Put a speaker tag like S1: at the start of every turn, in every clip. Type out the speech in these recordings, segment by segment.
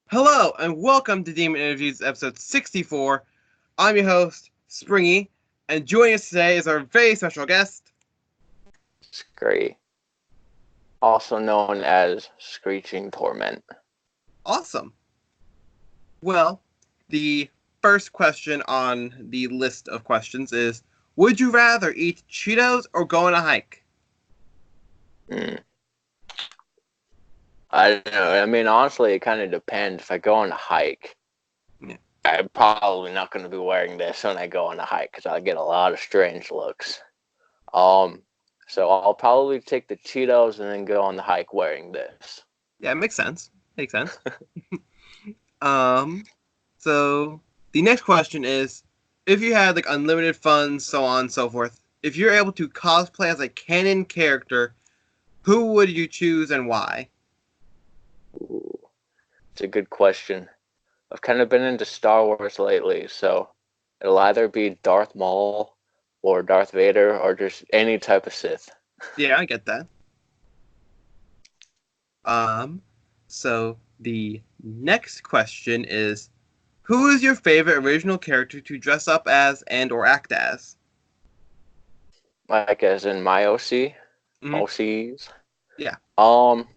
S1: Hello, and welcome to Demon Interviews episode 64. I'm your host, Springy, and joining us today is our very special guest,
S2: Scree, also known as Screeching Torment.
S1: Awesome. Well, the first question on the list of questions is, would you rather eat Cheetos or go on a hike?
S2: I don't know. I mean, honestly, it kind of depends. If I go on a hike,
S1: Yeah.
S2: I'm probably not going to be wearing this when I go on a hike because I'll get a lot of strange looks. So I'll probably take the Cheetos and then go on the hike wearing this.
S1: Yeah, it makes sense. Makes sense. So the next question is, if you had like unlimited funds, so on and so forth, if you're able to cosplay as a canon character, who would you choose and why?
S2: Ooh, it's a good question. I've kind of been into Star Wars lately, so it'll either be Darth Maul or Darth Vader or just any type of Sith.
S1: Yeah, I get that. Um, so the next question is, who is your favorite original character to dress up as and or act as?
S2: Like as in my OC,
S1: Mm-hmm.
S2: OCs.
S1: Yeah,
S2: Um,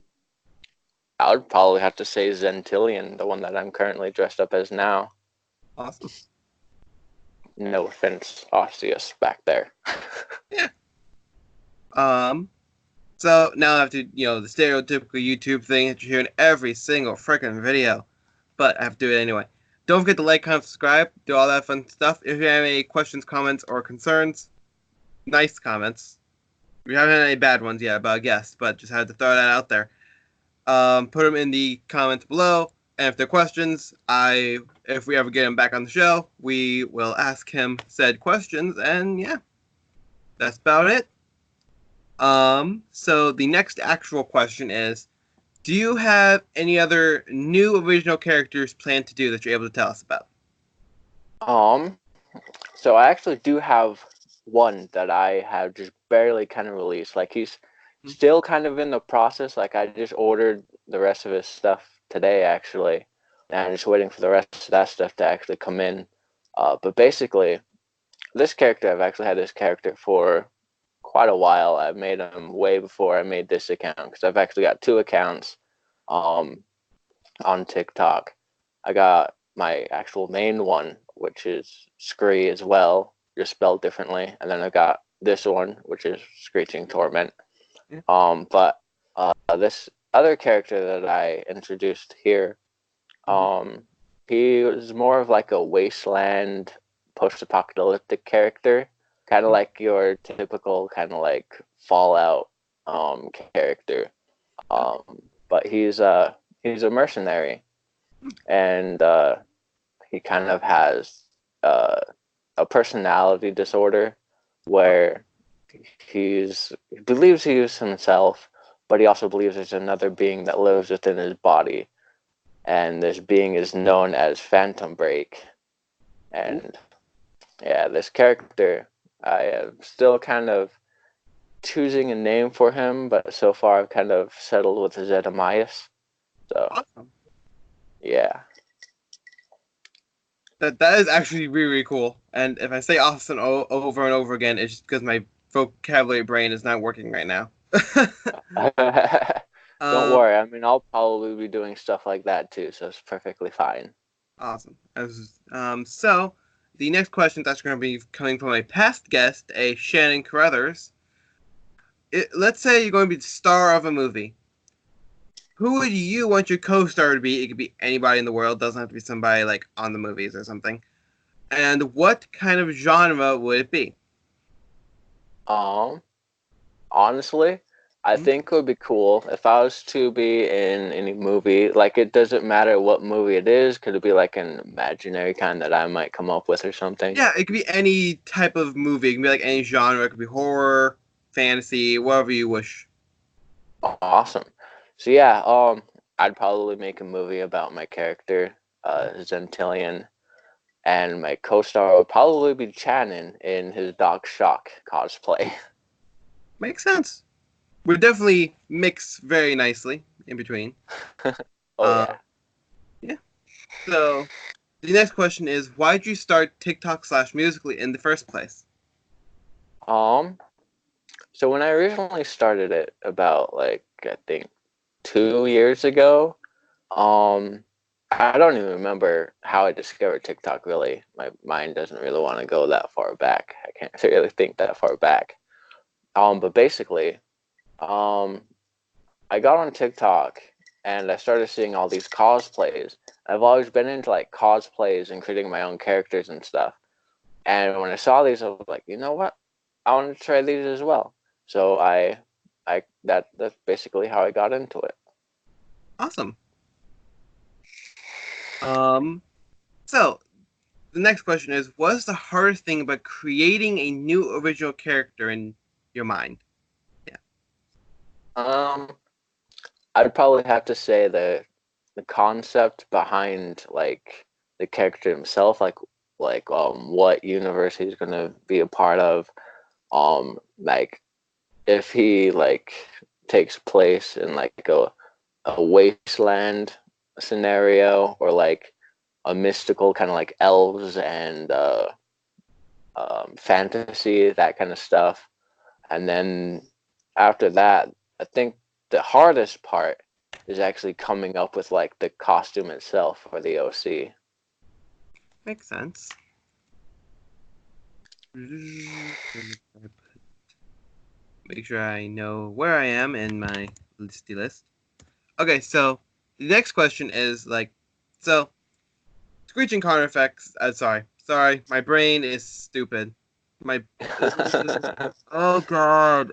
S2: I would probably have to say Zentillion, the one that I'm currently dressed up as now.
S1: awesome.
S2: No offense, Osseous back there.
S1: Yeah. Um, so now I have to, the stereotypical YouTube thing that you hear in every single freaking video, but I have to do it anyway. Don't forget to like, comment, subscribe, do all that fun stuff. If you have any questions, comments, or concerns, nice comments. We haven't had any bad ones yet about guests, but just had to throw that out there. Put them in the comments below, and if they're questions, if we ever get him back on the show, we will ask him said questions, and yeah, that's about it. So the next actual question is, do you have any other new original characters planned to do that you're able to tell us about?
S2: Um, so I actually do have one that I have just barely kind of released. Like he's still kind of in the process. Like I just ordered the rest of his stuff today actually, and I'm just waiting for the rest of that stuff to actually come in. But basically, this character I've actually had this character for quite a while. I made him way before I made this account because I've actually got two accounts um, on TikTok. I got my actual main one, which is Scree as well, just spelled differently, and then I got this one, which is Screeching Torment.
S1: Yeah.
S2: But this other character that I introduced here,
S1: Mm-hmm.
S2: he was more of like a wasteland post-apocalyptic character, kind of like your typical kind of like Fallout character.
S1: Okay.
S2: But he's a mercenary, and he kind of has uh, a personality disorder where he believes he is himself, but he also believes there's another being that lives within his body, and this being is known as Phantom Break.
S1: Ooh.
S2: And yeah, this character, I am still kind of choosing a name for him, but so far I've kind of settled with Zedemias. So
S1: Awesome.
S2: yeah.
S1: That is actually really, really cool. And if I say Austin over and over again, it's just because my vocabulary brain is not working right now.
S2: Don't
S1: um,
S2: worry. I mean, I'll probably be doing stuff like that too, so it's perfectly fine.
S1: awesome. So the next question that's going to be coming from a past guest, a Shannon Carruthers. Let's say you're going to be the star of a movie. Who would you want your co-star to be? It could be anybody in the world. Doesn't have to be somebody like on the movies or something. And what kind of genre would it be?
S2: Um, Honestly, I
S1: Hmm?
S2: think it would be cool if I was to be in any movie. Like, it doesn't matter what movie it is. Could it be like an imaginary kind that I might come up with or something?
S1: Yeah, it could be any type of movie. It can be like any genre. It could be horror, fantasy, whatever you wish.
S2: Awesome. So yeah, I'd probably make a movie about my character, Zentillion, and my co-star would probably be Channon in his Doc Shock cosplay.
S1: Makes sense. Would definitely mix very nicely in between.
S2: Oh
S1: Uh,
S2: yeah.
S1: yeah. So the next question is, why did you start TikTok/Musically in the first place?
S2: Um, so when I originally started it about like I think 2 years ago, um, I don't even remember how I discovered TikTok really. My mind doesn't really want to go that far back. I can't really think that far back. But basically, um, I got on TikTok and I started seeing all these cosplays. I've always been into like cosplays and creating my own characters and stuff. And when I saw these, I was like, you know what? I want to try these as well. So that's basically how I got into it.
S1: Awesome. Um, so the next question is, what's the hardest thing about creating a new original character in your mind? Yeah.
S2: Um, I'd probably have to say the concept behind like the character himself, like what universe he's gonna be a part of. Like if he like takes place in like a wasteland scenario or like a mystical kind of like elves and fantasy, that kind of stuff. And then after that, I think the hardest part is actually coming up with like the costume itself for the OC.
S1: Makes sense. Make sure I know where I am in my listy list. Okay, so the next question is like, so screeching counter effects. Sorry, my brain is stupid. My oh god,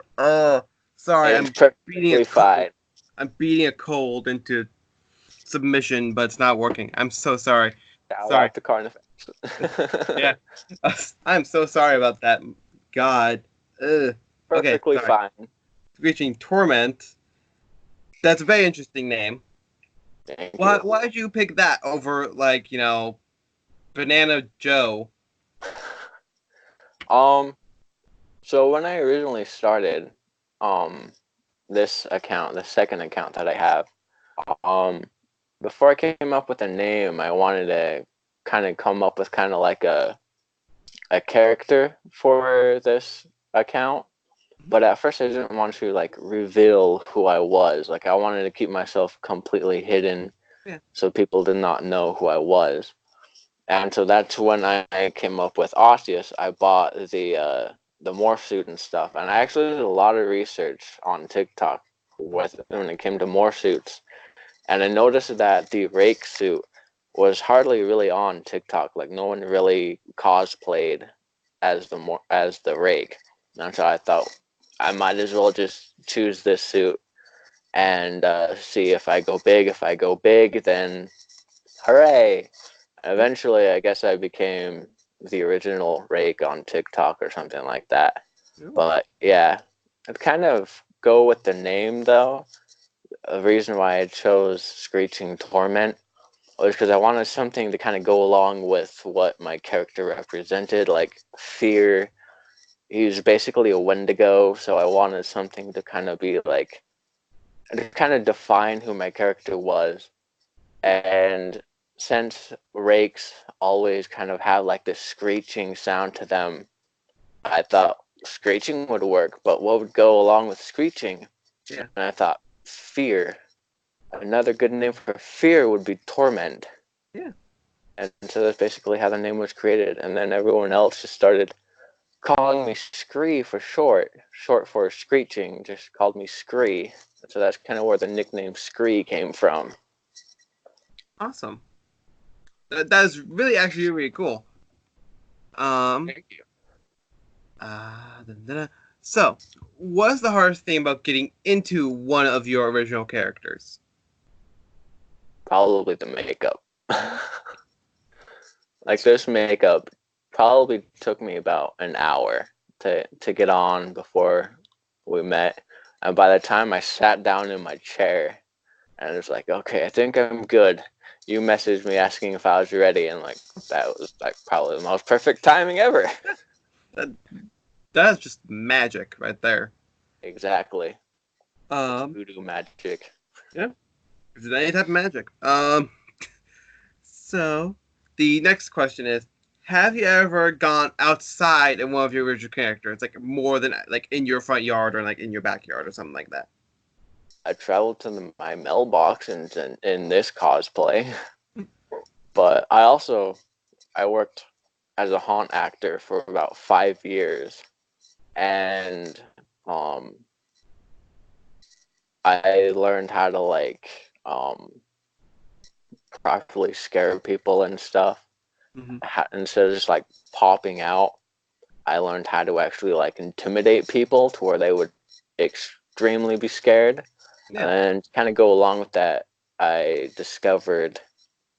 S1: sorry,
S2: It's perfectly fine.
S1: I'm beating a cold into submission, but it's not working. I'm so sorry.
S2: Shout
S1: Sorry.
S2: out to Carnifex.
S1: Yeah, I'm so sorry about that. God. Ugh. Okay,
S2: Perfectly
S1: sorry.
S2: fine.
S1: Screeching Torment. That's a very interesting name.
S2: Thank
S1: Why
S2: you.
S1: why did you pick that over like, Banana Joe?
S2: Um, so when I originally started, um, this account, the second account that I have, um, before I came up with a name, I wanted to kind of come up with kind of like a character for this account. But at first, I didn't want to like reveal who I was. Like I wanted to keep myself completely hidden,
S1: Yeah.
S2: so people did not know who I was. And so that's when I came up with Osseous. I bought the morph suit and stuff, and I actually did a lot of research on TikTok with when it came to morph suits, and I noticed that the rake suit was hardly really on TikTok. Like no one really cosplayed as the rake, and so I thought I might as well just choose this suit and see if I go big. If I go big, then hooray! Eventually, I guess I became the original rake on TikTok or something like that.
S1: Ooh.
S2: But yeah, I'd kind of go with the name though. The reason why I chose Screeching Torment was because I wanted something to kind of go along with what my character represented, like fear. He's basically a Wendigo, so I wanted something to kind of be like, to kind of define who my character was. And since rakes always kind of have like this screeching sound to them, I thought screeching would work, but what would go along with screeching?
S1: Yeah.
S2: And I thought fear. Another good name for fear would be torment.
S1: Yeah.
S2: And so that's basically how the name was created. And then everyone else just started calling me Scree for short for screeching, just called me Scree. So that's kind of where the nickname Scree came from.
S1: Awesome. That is really actually really cool. Um
S2: Thank you.
S1: so what's the hardest thing about getting into one of your original characters?
S2: Probably the makeup. Like this makeup probably took me about an hour to get on before we met. And by the time I sat down in my chair and it was like, okay, I think I'm good. You messaged me asking if I was ready, and like that was like probably the most perfect timing ever.
S1: That that's just magic right there.
S2: Exactly. It's
S1: Um
S2: voodoo magic.
S1: yeah, if there's any type of magic. So, the next question is: have you ever gone outside in one of your original characters, like more than like in your front yard or like in your backyard or something like that?
S2: I traveled to my mailbox in this cosplay, but I worked as a haunt actor for about 5 years, and um, I learned how to properly scare people and stuff.
S1: Mm-hmm.
S2: Instead of just like popping out, I learned how to actually like intimidate people to where they would extremely be scared.
S1: Yeah.
S2: And kind of go along with that, I discovered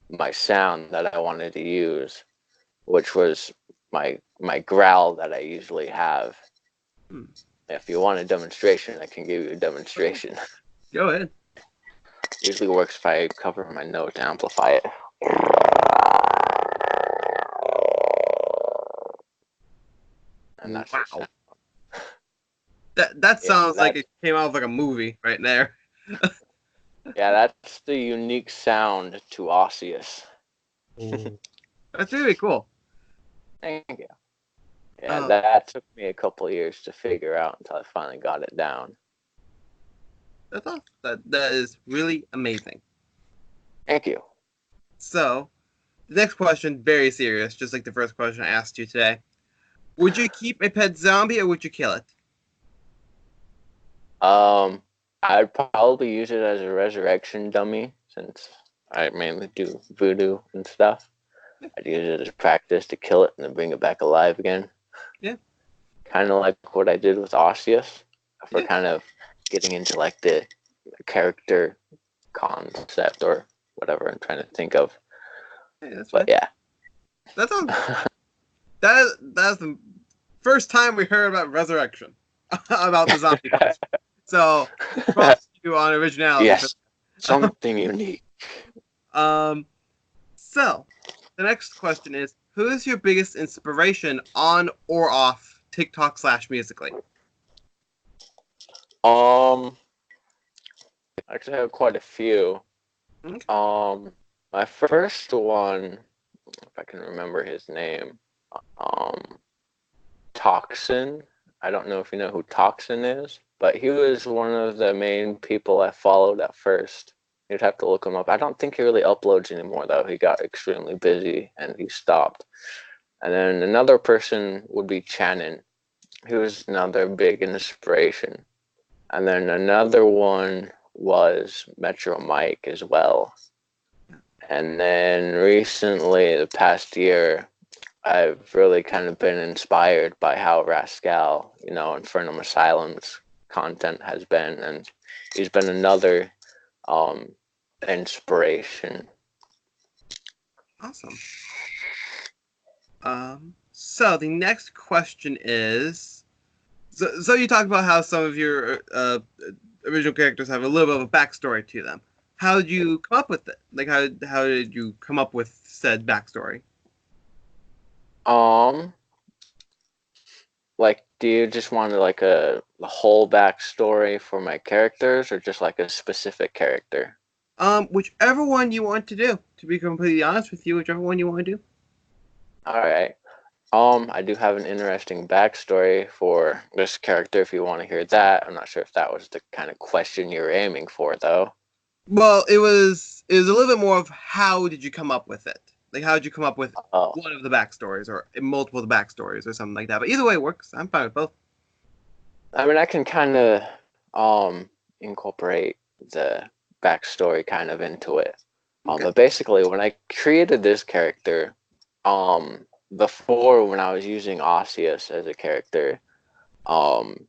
S2: my sound that I wanted to use, which was my growl that I usually have.
S1: Hmm.
S2: If you want a demonstration, I can give you a
S1: Okay.
S2: demonstration.
S1: Go ahead.
S2: Usually works if I cover my nose to amplify it. And that's the
S1: Wow.
S2: sound.
S1: That
S2: Yeah,
S1: sounds like
S2: that's
S1: it came out of like a movie right there.
S2: yeah, that's the unique sound to Osseous.
S1: Oh. That's really cool.
S2: Thank you. Yeah,
S1: Um,
S2: that took me a couple years to figure out until I finally got it down.
S1: that's awesome. That is really amazing.
S2: Thank you.
S1: So, the next question, very serious, just like the first question I asked you today. Would you keep a pet zombie or would you kill it?
S2: Um, I'd probably use it as a resurrection dummy since I mainly do voodoo and stuff. I'd use it as practice to kill it and then bring it back alive again.
S1: Yeah,
S2: Kind of like what I did with Osseous for
S1: yeah,
S2: kind of getting into like the character concept or whatever I'm trying to think of.
S1: hey, that's
S2: But
S1: fine.
S2: yeah.
S1: That sounds that's the first time we heard about resurrection, about the zombie parts. So, props to you on originality for
S2: Yes, something unique.
S1: um. So, the next question is: who is your biggest inspiration on or off TikTok slash musically?
S2: Um, actually, I have quite a few.
S1: Okay.
S2: Um, my first one, if I can remember his name, um, Toxin. I don't know if you know who Toxin is, but he was one of the main people I followed at first. You'd have to look him up. I don't think he really uploads anymore, though. He got extremely busy and he stopped. And then another person would be Channon. He was another big inspiration. And then another one was Metro Mike as well. And then recently, the past year, I've really kind of been inspired by how Rascal, Infernum Asylum's content has been, and he's been another um, inspiration.
S1: Awesome. So the next question is: so you talked about how some of your original characters have a little bit of a backstory to them. How did you come up with it? Like how did you come up with said backstory?
S2: Um, do you just want like a whole backstory for my characters, or just like a specific character?
S1: Whichever one you want to do. To be completely honest with you, whichever one you want to do.
S2: All right. I do have an interesting backstory for this character if you want to hear that. I'm not sure if that was the kind of question you were aiming for, though.
S1: Well, it was a little bit more of how did you come up with it? Like how did you come up with
S2: Oh,
S1: one of the backstories or multiple of the backstories or something like that? But either way works. I'm fine with both.
S2: I mean, I can kind of incorporate the backstory kind of into it.
S1: Okay.
S2: But basically, when I created this character, before when I was using Osseous as a character, um,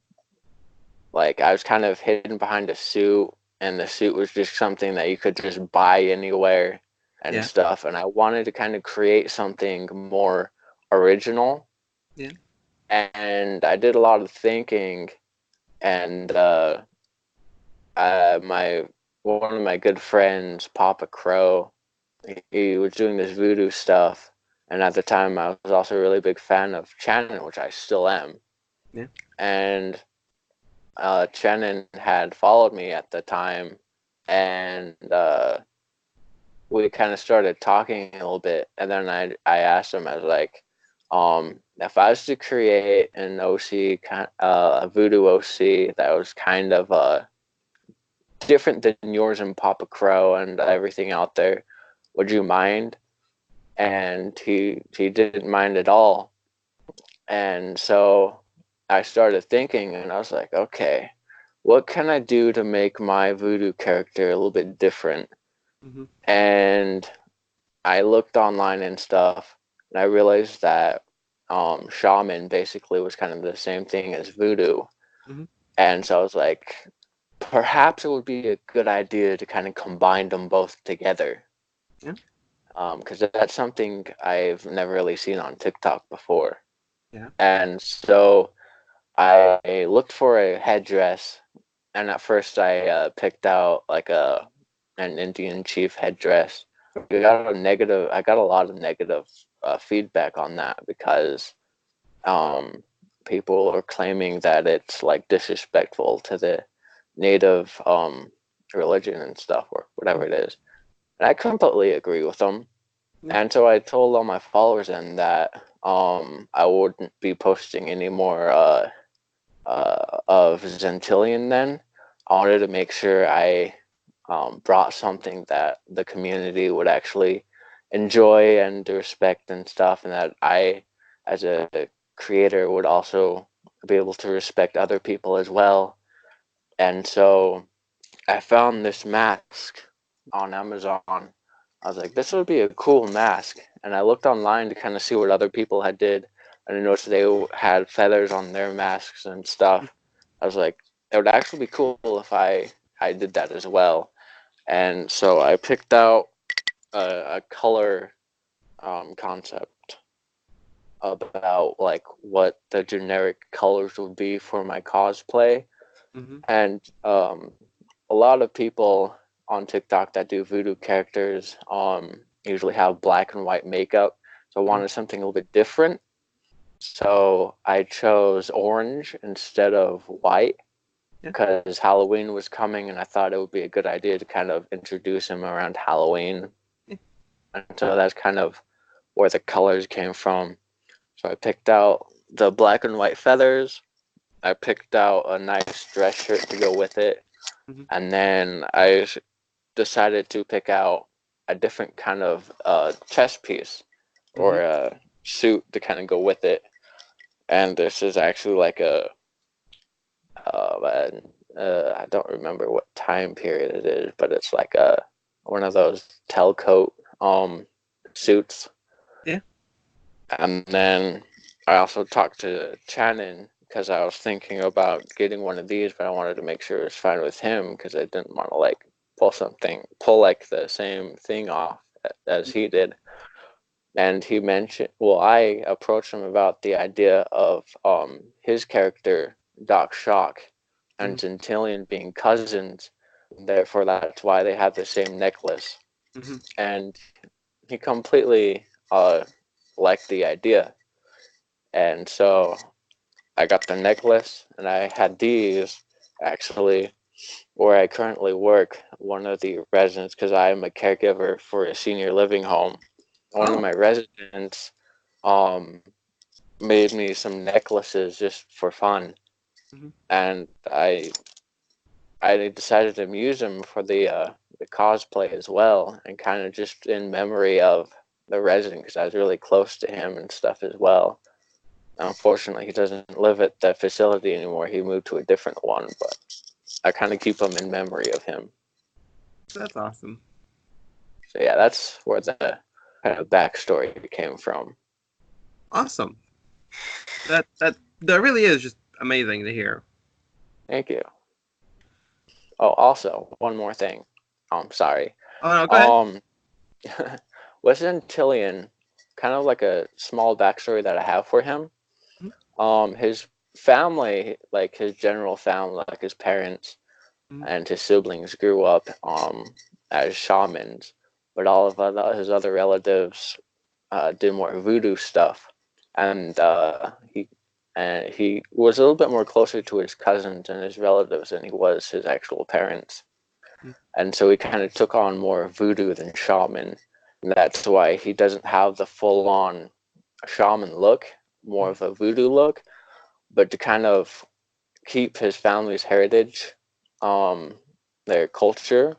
S2: like I was kind of hidden behind a suit, and the suit was just something that you could just buy anywhere and
S1: Yeah.
S2: stuff. And I wanted to kind of create something more original,
S1: Yeah.
S2: and I did a lot of thinking, and my one of my good friends, Papa Crow, he was doing this voodoo stuff, and at the time I was also a really big fan of Shannon, which I still am.
S1: Yeah.
S2: And Shannon had followed me at the time, and we kind of started talking a little bit, and then I asked him, I was like, if I was to create an OC, a voodoo OC that was kind of different than yours and Papa Crow and everything out there, would you mind? And he didn't mind at all. And so I started thinking, and I was like, okay, what can I do to make my voodoo character a little bit different?
S1: Mm-hmm.
S2: And I looked online and stuff, and I realized that shaman basically was kind of the same thing as voodoo.
S1: Mm-hmm.
S2: And so I was like, perhaps it would be a good idea to kind of combine them both together.
S1: Yeah.
S2: Because that's something I've never really seen on TikTok before.
S1: Yeah.
S2: And so I looked for a headdress, and at first I picked out like an Indian chief headdress. I got a lot of negative feedback on that because um, people are claiming that it's like disrespectful to the native religion and stuff or whatever it is. And I completely agree with them.
S1: Yeah.
S2: And so I told all my followers then that I wouldn't be posting any more of Zentilian then. I wanted to make sure I brought something that the community would actually enjoy and respect and stuff, and that I, as a creator, would also be able to respect other people as well. And so I found this mask on Amazon. I was like, this would be a cool mask. And I looked online to kind of see what other people had did. And I noticed they had feathers on their masks and stuff. I was like, it would actually be cool if I did that as well. And so I picked out a color concept about like what the generic colors would be for my cosplay.
S1: Mm-hmm.
S2: And a lot of people on TikTok that do voodoo characters usually have black and white makeup. So I
S1: Mm-hmm.
S2: wanted something a little bit different. So I chose orange instead of white
S1: Yeah.
S2: because Halloween was coming, and I thought it would be a good idea to kind of introduce him around Halloween.
S1: Yeah.
S2: And so that's kind of where the colors came from. So I picked out the black and white feathers. I picked out a nice dress shirt to go with it.
S1: Mm-hmm.
S2: And then I decided to pick out a different kind of chest piece
S1: Mm-hmm.
S2: or a suit to kind of go with it. And this is actually like I don't remember what time period it is, but it's like a one of those tailcoat suits.
S1: Yeah.
S2: And then I also talked to Shannon because I was thinking about getting one of these, but I wanted to make sure it was fine with him because I didn't want to like pull like the same thing off as he did. And he mentioned, well, I approached him about the idea of his character, Doc Shock, and
S1: Mm-hmm.
S2: Gentilian being cousins. Therefore, that's why they have the same necklace.
S1: Mm-hmm.
S2: And he completely liked the idea. And so I got the necklace, and I had these actually where I currently work. One of the residents, because I am a caregiver for a senior living home, one of
S1: Oh.
S2: my residents um, made me some necklaces just for fun,
S1: Mm-hmm.
S2: and I decided to use them for the cosplay as well, and kind of just in memory of the resident because I was really close to him and stuff as well. Unfortunately, he doesn't live at that facility anymore. He moved to a different one, but I kind of keep them in memory of him.
S1: That's awesome.
S2: So yeah, that's where the kind of backstory came from.
S1: Awesome. That really is just amazing to hear.
S2: Thank you. Oh, also one more thing. Sorry.
S1: Oh no, go ahead.
S2: Um, with Antillian, kind of like a small backstory that I have for him. His family, like his general family, like his parents
S1: Mm-hmm.
S2: and his siblings, grew up as shamans, but all of his other relatives did more voodoo stuff, and he was a little bit more closer to his cousins and his relatives than he was his actual parents. And so he kind of took on more voodoo than shaman. And that's why he doesn't have the full-on shaman look, more of a voodoo look. But to kind of keep his family's heritage, their culture,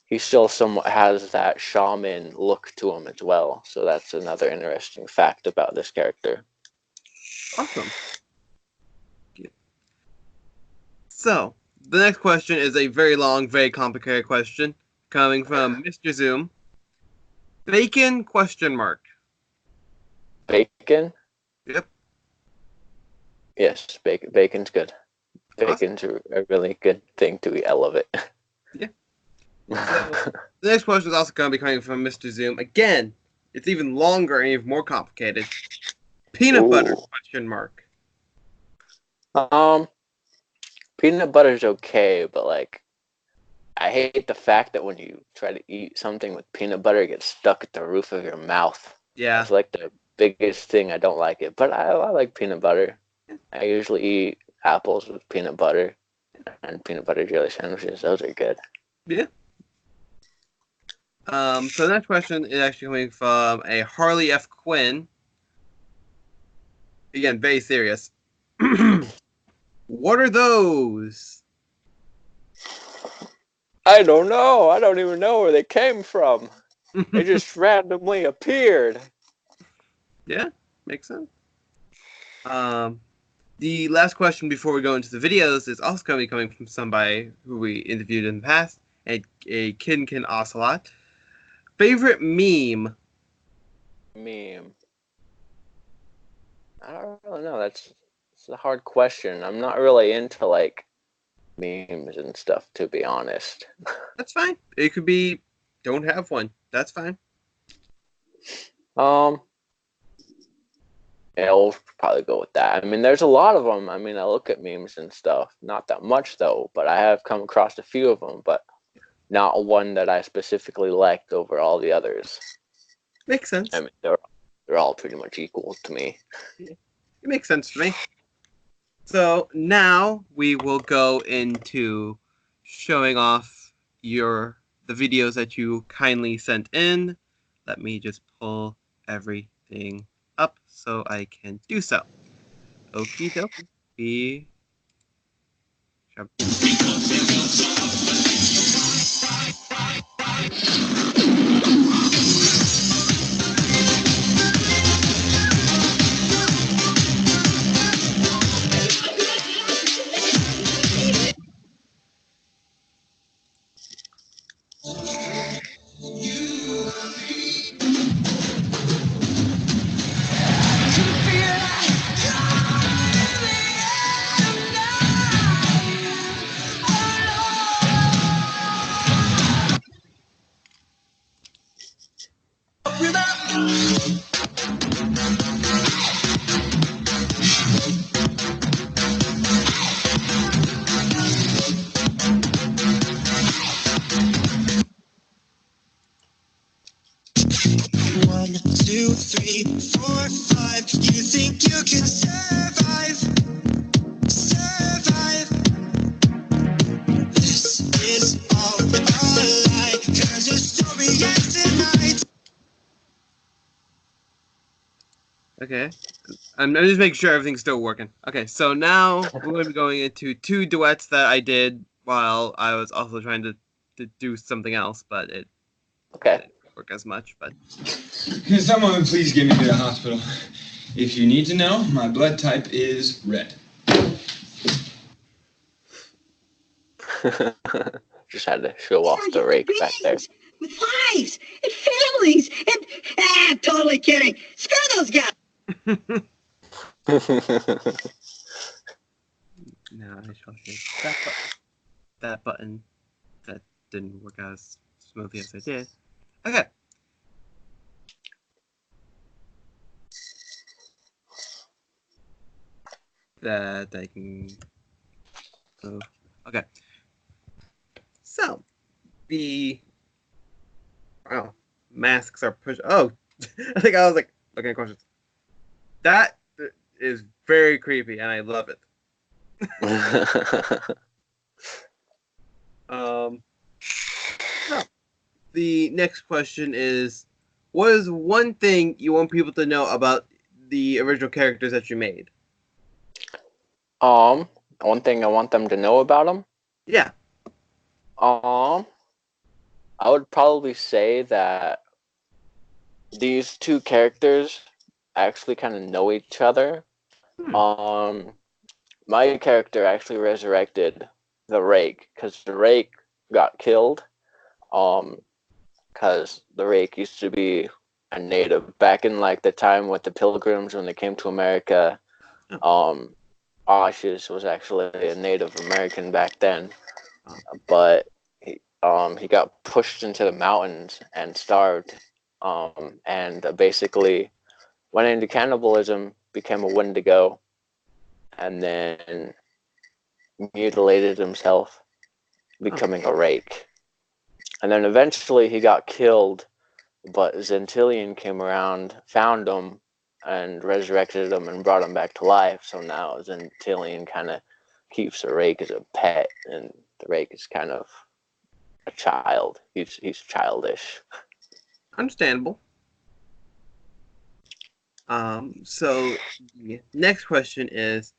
S2: he still somewhat has that shaman look to him as well. So that's another interesting fact about this character.
S1: Awesome. Yeah. So, the next question is a very long, very complicated question coming from Mr. Zoom. Bacon question mark.
S2: Bacon?
S1: Yep.
S2: Yes, bacon. Bacon's good.
S1: Awesome.
S2: Bacon's a really good thing to eat. I love it.
S1: Yeah. So, the next question is also going to be coming from Mr. Zoom. Again, it's even longer and even more complicated. Peanut butter
S2: Ooh.
S1: question mark.
S2: Um, Peanut butter's okay, but like I hate the fact that when you try to eat something with peanut butter, it gets stuck at the roof of your mouth.
S1: Yeah.
S2: That's like the biggest thing I don't like it. But I like peanut butter. I usually eat apples with peanut butter and peanut butter jelly sandwiches. Those are good.
S1: Yeah. So the next question is actually coming from a Harley F. Quinn. Again, very serious. What are those?
S2: I don't know. I don't even know where they came from. They just randomly appeared.
S1: Yeah, makes sense. Um, the last question before we go into the videos is also going to be coming from somebody who we interviewed in the past, a Kinkin Ocelot. Favorite meme?
S2: Meme. I don't really know. It's a hard question. I'm not really into like memes and stuff, to be honest.
S1: That's fine. It could be don't have one. That's fine.
S2: Um, yeah, we'll probably go with that. I mean, there's a lot of them. I mean, I look at memes and stuff. Not that much though, but I have come across a few of them, but not one that I specifically liked over all the others.
S1: Makes
S2: I
S1: sense.
S2: mean, they're all pretty much equal to me.
S1: It makes sense to me. So now we will go into showing off the videos that you kindly sent in. Let me just pull everything up so I can do so. Okie dokie. Be One, two, three, four, five. You think you can survive? Survive. This is all a lie. 'Cause the story ends tonight. Okay. I'm just making sure everything's still working. Okay, so now we're going to be going into two duets that I did while I was also trying to do something else, but it
S2: Okay.
S1: didn't work as much. But
S3: Can someone please get me to the hospital? If you need to know, my blood type is red.
S2: Just had to show off the rake back there.
S4: With wives and families and totally kidding. Screw those guys.
S1: now I shall hit that button. That button that didn't work as smoothly as I did. Okay. That I can move. Okay. So the masks are pushed. Oh, I think I was like looking at questions. That is very creepy, and I love it. the next question is, what is one thing you want people to know about the original characters that you made?
S2: One thing I want them to know about them.
S1: Yeah.
S2: I would probably say that these two characters actually kind of know each other. My character actually resurrected the Rake because the Rake got killed. Because the Rake used to be a native back in like the time with the Pilgrims when they came to America. Ashes was actually a Native American back then, but he got pushed into the mountains and starved, and basically went into cannibalism, became a Wendigo, and then mutilated himself, becoming a Rake. And then eventually he got killed, but Zentilian came around, found him, and resurrected him and brought him back to life. So now Zentilian kind of keeps the Rake as a pet, and the Rake is kind of a child. He's childish.
S1: Understandable. So the next question is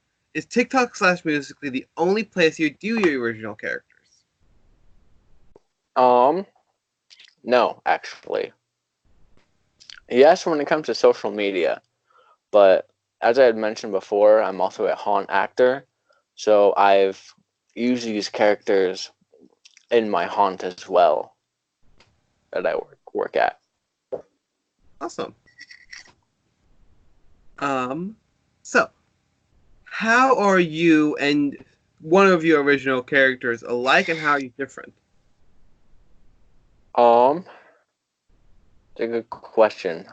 S1: TikTok / Musically the only place you do your original characters?
S2: No, actually. Yes, when it comes to social media, but as I had mentioned before, I'm also a haunt actor, so I've used these characters in my haunt as well that I work at.
S1: Awesome. So how are you and one of your original characters alike, and how are you different?
S2: It's a good question.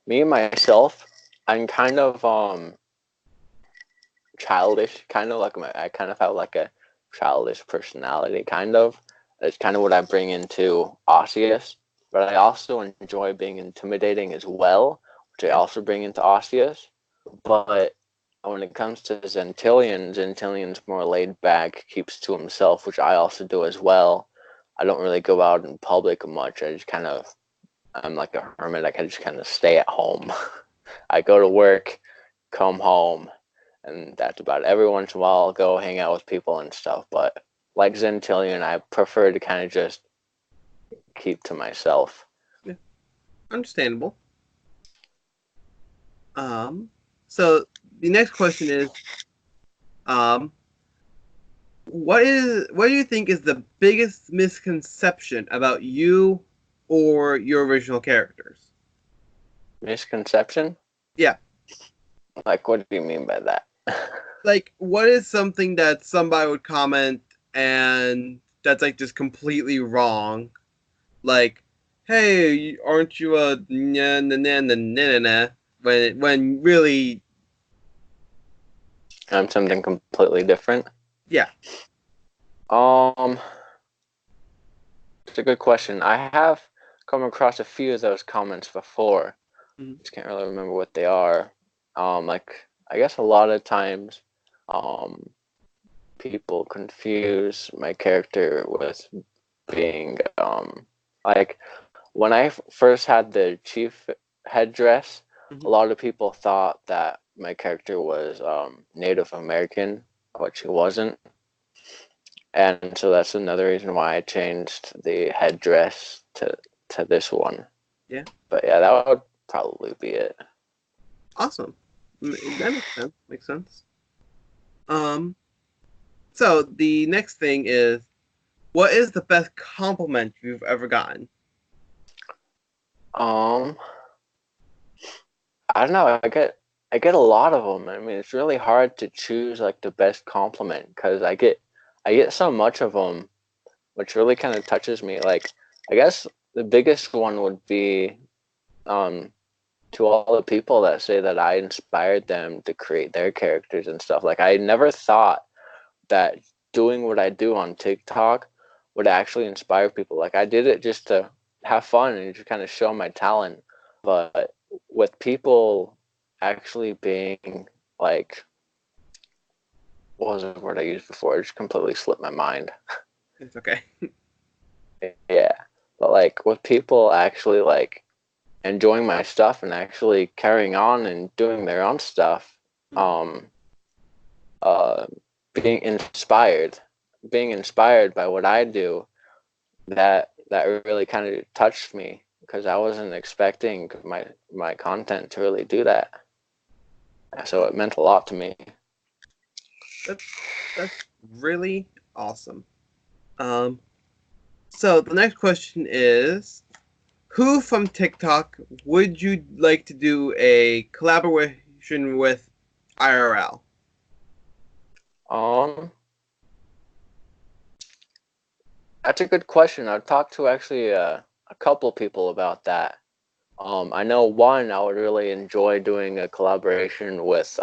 S2: Me and myself, I'm kind of childish, kind of like I kind of have like a childish personality, kind of. That's kind of what I bring into Osseous, but I also enjoy being intimidating as well, which I also bring into Osseous. But when it comes to Zentilian's more laid back, keeps to himself, which I also do as well. I don't really go out in public much. I'm like a hermit. I can just kind of stay at home. I go to work, come home, and that's about it. Every once in a while, I'll go hang out with people and stuff. But like Zentilian, I prefer to kind of just keep to myself.
S1: Yeah, understandable. So the next question is, what do you think is the biggest misconception about you or your original characters?
S2: Misconception?
S1: Yeah.
S2: Like, what do you mean by that?
S1: Like, what is something that somebody would comment and that's like just completely wrong? Like, hey, aren't you a na na na na na na? When really,
S2: I'm something completely different.
S1: yeah.
S2: It's a good question. I have come across a few of those comments before. Just can't really remember what they are. Like I guess a lot of times, people confuse my character with being like when I first had the chief headdress, a lot of people thought that my character was Native American, which he wasn't. And so that's another reason why I changed the headdress to this one.
S1: Yeah.
S2: But yeah, that would probably be it.
S1: Awesome. That makes sense. Makes sense. So the next thing is, what is the best compliment you've ever gotten?
S2: I don't know. I get a lot of them. I mean, it's really hard to choose like the best compliment because I get so much of them, which really kind of touches me. Like, I guess the biggest one would be to all the people that say that I inspired them to create their characters and stuff. Like, I never thought that doing what I do on TikTok would actually inspire people. Like, I did it just to have fun and just kind of show my talent. But with people actually being like, what was the word I used before? It just completely slipped my mind.
S1: It's okay.
S2: Yeah, but like with people actually like enjoying my stuff and actually carrying on and doing their own stuff, um, uh, being being inspired by what I do, that really kind of touched me because I wasn't expecting my content to really do that. So it meant a lot to me.
S1: That's really awesome. So the next question is, who from TikTok would you like to do a collaboration with IRL?
S2: Um, that's a good question. I've talked to actually a couple people about that. I know one I would really enjoy doing a collaboration with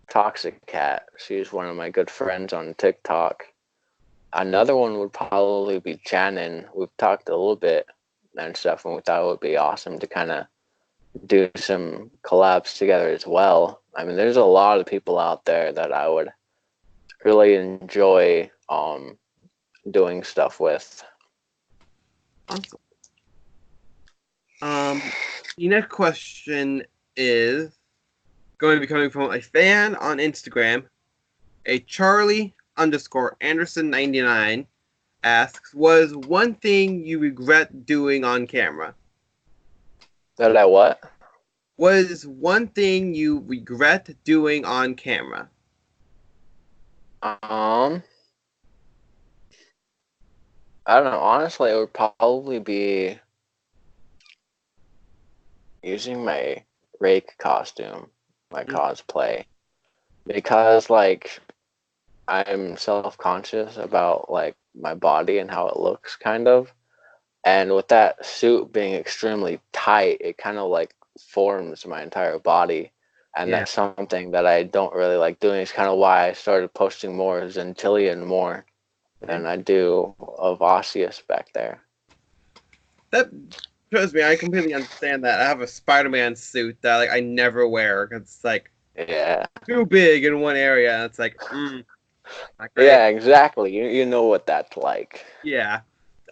S2: Toxic Cat. She's one of my good friends on TikTok. Another one would probably be Shannon. We've talked a little bit and stuff, and we thought it would be awesome to kind of do some collabs together as well. I mean, there's a lot of people out there that I would really enjoy doing stuff with.
S1: Awesome. The next question is going to be coming from a fan on Instagram. A Charlie underscore Anderson 99 asks, was one thing you regret doing on camera?
S2: That I what?
S1: Was one thing you regret doing on camera?
S2: I don't know. Honestly, it would probably be using my rake costume, my cosplay, because like I'm self-conscious about like my body and how it looks kind of. And with that suit being extremely tight, it kind of like forms my entire body. And
S1: Yeah.
S2: that's something that I don't really like doing. It's kind of why I started posting more Zentillion more than I do of Osseous back there.
S1: That trust me, I completely understand that. I have a Spider-Man suit that like I never wear because it's like
S2: Yeah.
S1: too big in one area. And it's like, not great.
S2: Yeah, exactly. You know what that's like.
S1: Yeah,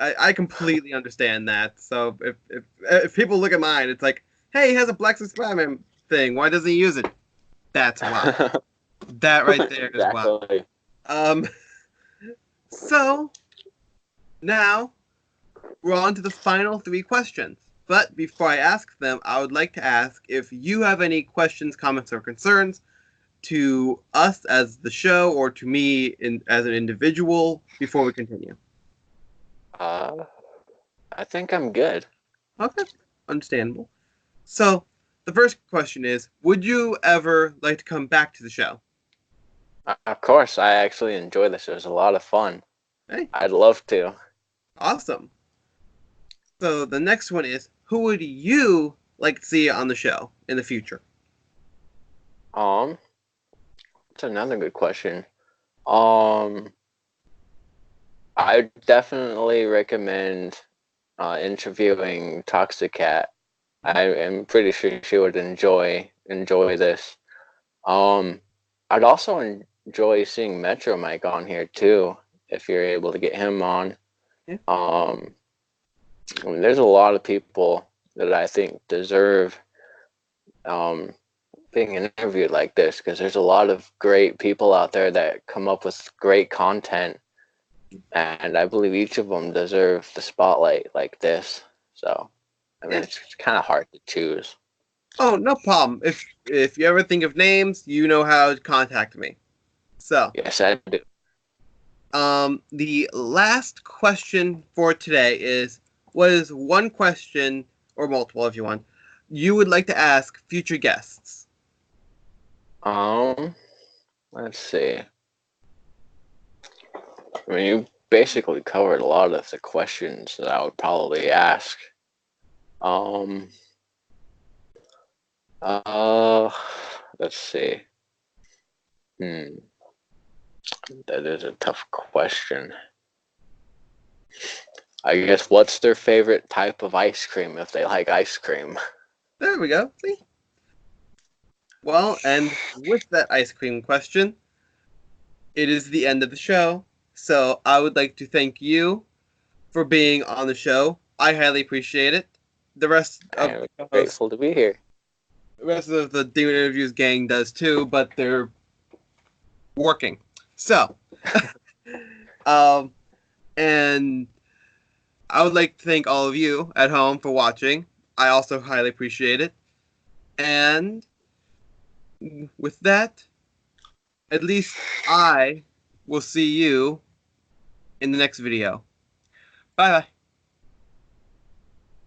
S1: I completely understand that. So if people look at mine, it's like, hey, he has a Black Spider-Man thing. Why doesn't he use it? That's why. That right there is why.
S2: Exactly.
S1: Um. So now we're on to the final three questions. But before I ask them, I would like to ask if you have any questions, comments, or concerns to us as the show or to me as an individual before we continue.
S2: I think I'm good.
S1: Okay, understandable. So the first question is, would you ever like to come back to the show?
S2: Of course, I actually enjoy this. It was a lot of fun.
S1: Hey,
S2: I'd love to.
S1: awesome. So the next one is, who would you like to see on the show in the future?
S2: That's another good question. I definitely recommend interviewing Toxic Cat. I am pretty sure she would enjoy this. I'd also enjoy seeing Metro Mike on here too, if you're able to get him on.
S1: Yeah.
S2: I mean, there's a lot of people that I think deserve being interviewed like this because there's a lot of great people out there that come up with great content, and I believe each of them deserve the spotlight like this. So, I mean,
S1: Yeah.
S2: it's kind of hard to choose.
S1: Oh, no problem. If you ever think of names, you know how to contact me. So,
S2: Yes, I do.
S1: the last question for today is, what is one question, or multiple if you want, you would like to ask future guests?
S2: Let's see. I mean, you basically covered a lot of the questions that I would probably ask. Um, uh, let's see. That is a tough question. I guess what's their favorite type of ice cream if they like ice cream?
S1: There we go. See? Well, and with that ice cream question, it is the end of the show. So I would like to thank you, for being on the show. I highly appreciate it. The rest
S2: I
S1: of
S2: am
S1: the hosts,
S2: grateful to be here.
S1: the rest of the Demon Interviews gang does too, but they're working. So, um, and I would like to thank all of you at home for watching. I also highly appreciate it. And with that, at least I will see you in the next video. Bye bye.